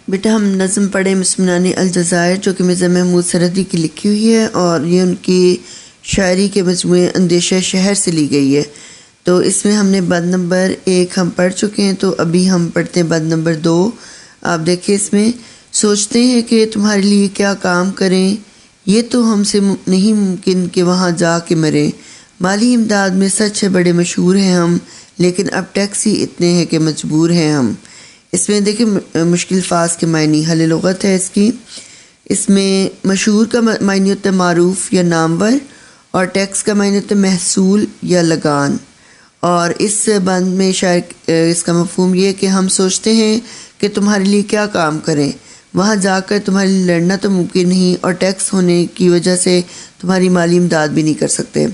بیٹا ہم نظم پڑھیں مسلمان الجزائر جو کہ مرزا محمود سرحدی کی لکھی ہوئی ہے اور یہ ان کی شاعری کے مجموعے اندیشہ شہر سے لی گئی ہے۔ تو اس میں ہم نے بند نمبر 1 ہم پڑھ چکے ہیں، تو ابھی ہم پڑھتے ہیں بند نمبر 2۔ آپ دیکھیں اس میں سوچتے ہیں کہ تمہارے لیے کیا کام کریں، یہ تو ہم سے نہیں ممکن کہ وہاں جا کے مریں۔ مالی امداد میں سچ ہے بڑے مشہور ہیں ہم، لیکن اب ٹیکس ہی اتنے ہیں کہ مجبور ہیں ہم۔ اس میں دیکھیں مشکل فاظ کے معنی حل لغت ہے اس کی۔ اس میں مشہور کا معنی ہوتا ہے معروف یا نامور، اور ٹیکس کا معنی ہوتا ہے محصول یا لگان۔ اور اس بند میں شاید اس کا مفہوم یہ ہے کہ ہم سوچتے ہیں کہ تمہارے لیے کیا کام کریں، وہاں جا کر تمہارے لیے لڑنا تو ممکن نہیں، اور ٹیکس ہونے کی وجہ سے تمہاری مالی امداد بھی نہیں کر سکتے۔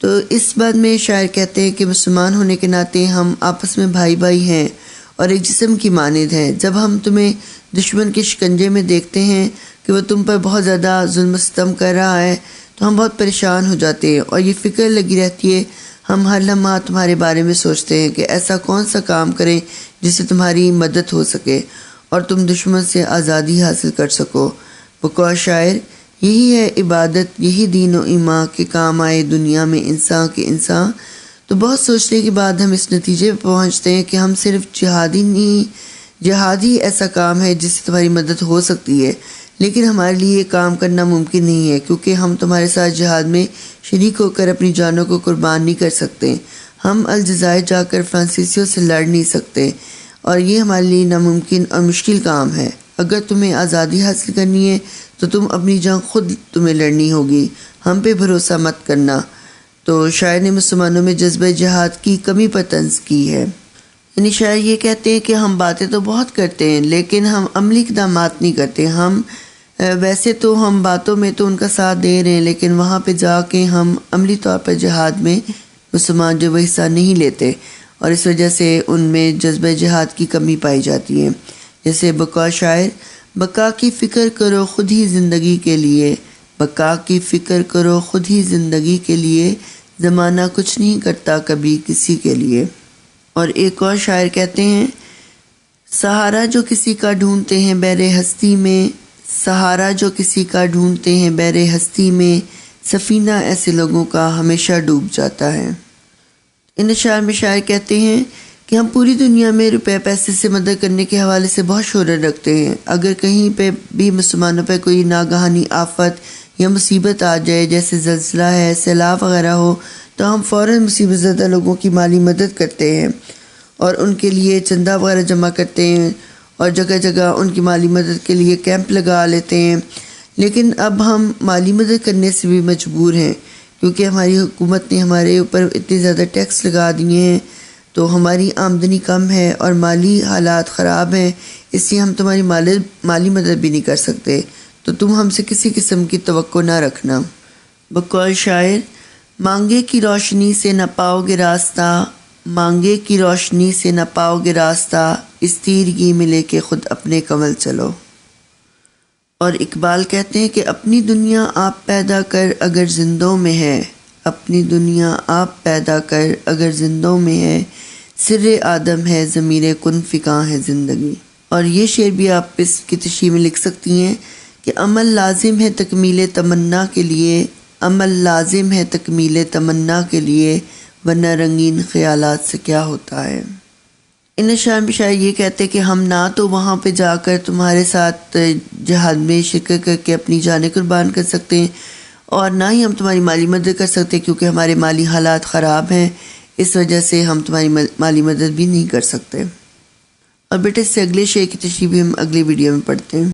تو اس بات میں شاعر کہتے ہیں کہ مسلمان ہونے کے ناطے ہم آپس میں بھائی بھائی ہیں اور ایک جسم کی مانند ہیں۔ جب ہم تمہیں دشمن کے شکنجے میں دیکھتے ہیں کہ وہ تم پر بہت زیادہ ظلم و ستم کر رہا ہے تو ہم بہت پریشان ہو جاتے ہیں، اور یہ فکر لگی رہتی ہے، ہم ہر لمحہ تمہارے بارے میں سوچتے ہیں کہ ایسا کون سا کام کریں جس سے تمہاری مدد ہو سکے اور تم دشمن سے آزادی حاصل کر سکو۔ بقول شاعر یہی ہے عبادت، یہی دین و ایمان کے کام آئے دنیا میں انسان کے انسان۔ تو بہت سوچنے کے بعد ہم اس نتیجے پہ پہنچتے ہیں کہ ہم صرف جہاد ہی ایسا کام ہے جس سے تمہاری مدد ہو سکتی ہے، لیکن ہمارے لیے یہ کام کرنا ممکن نہیں ہے کیونکہ ہم تمہارے ساتھ جہاد میں شریک ہو کر اپنی جانوں کو قربان نہیں کر سکتے۔ ہم الجزائر جا کر فرانسیسیوں سے لڑ نہیں سکتے، اور یہ ہمارے لیے ناممکن اور مشکل کام ہے۔ اگر تمہیں آزادی حاصل کرنی ہے تو تم اپنی جنگ خود تمہیں لڑنی ہوگی، ہم پہ بھروسہ مت کرنا۔ تو شاعر نے مسلمانوں میں جذبہ جہاد کی کمی پر طنز کی ہے۔ یعنی شاعر یہ کہتے ہیں کہ ہم باتیں تو بہت کرتے ہیں لیکن ہم عملی اقدامات نہیں کرتے۔ ہم ویسے تو ہم باتوں میں تو ان کا ساتھ دے رہے ہیں، لیکن وہاں پہ جا کے ہم عملی طور پر جہاد میں مسلمان جو وہ حصہ نہیں لیتے، اور اس وجہ سے ان میں جذبہ جہاد کی کمی پائی جاتی ہے۔ جیسے بقول شاعر بقا کی فکر کرو خود ہی زندگی کے لیے، بقا کی فکر کرو خود ہی زندگی کے لیے، زمانہ کچھ نہیں کرتا کبھی کسی کے لیے۔ اور ایک اور شاعر کہتے ہیں سہارا جو کسی کا ڈھونڈتے ہیں بحر ہستی میں، سہارا جو کسی کا ڈھونڈتے ہیں بحر ہستی میں، سفینہ ایسے لوگوں کا ہمیشہ ڈوب جاتا ہے۔ ان اشعار میں شاعر کہتے ہیں کہ ہم پوری دنیا میں روپے پیسے سے مدد کرنے کے حوالے سے بہت شہرت رکھتے ہیں۔ اگر کہیں پہ بھی مسلمانوں پہ کوئی ناگہانی آفت یا مصیبت آ جائے، جیسے زلزلہ ہے، سیلاب وغیرہ ہو، تو ہم فوراً مصیبت زدہ لوگوں کی مالی مدد کرتے ہیں اور ان کے لیے چندہ وغیرہ جمع کرتے ہیں، اور جگہ جگہ ان کی مالی مدد کے لیے کیمپ لگا لیتے ہیں۔ لیکن اب ہم مالی مدد کرنے سے بھی مجبور ہیں کیونکہ ہماری حکومت نے ہمارے اوپر اتنے زیادہ ٹیکس لگا دیے ہیں، تو ہماری آمدنی کم ہے اور مالی حالات خراب ہیں، اس لیے ہم تمہاری مالی مدد بھی نہیں کر سکتے، تو تم ہم سے کسی قسم کی توقع نہ رکھنا۔ بقول شاعر مانگے کی روشنی سے نہ پاؤ گے راستہ، مانگے کی روشنی سے نہ پاؤ گے راستہ، اس تیرگی میں لے کے خود اپنے کنول چلو۔ اور اقبال کہتے ہیں کہ اپنی دنیا آپ پیدا کر اگر زندوں میں ہے، اپنی دنیا آپ پیدا کر اگر زندوں میں ہے، سر آدم ہے ضمیر کن فکاں ہے زندگی۔ اور یہ شعر بھی آپ اس کی تشریح میں لکھ سکتی ہیں کہ عمل لازم ہے تکمیل تمنا کے لیے، عمل لازم ہے تکمیل تمنا کے لیے، ورنہ رنگین خیالات سے کیا ہوتا ہے۔ ان اشعار میں شاعر یہ کہتے کہ ہم نہ تو وہاں پہ جا کر تمہارے ساتھ جہاد میں شرکت کر کے اپنی جانیں قربان کر سکتے ہیں، اور نہ ہی ہم تمہاری مالی مدد کر سکتے کیونکہ ہمارے مالی حالات خراب ہیں، اس وجہ سے ہم تمہاری مالی مدد بھی نہیں کر سکتے۔ اور بیٹے اس سے اگلے شعر کی تشریح بھی ہم اگلی ویڈیو میں پڑھتے ہیں۔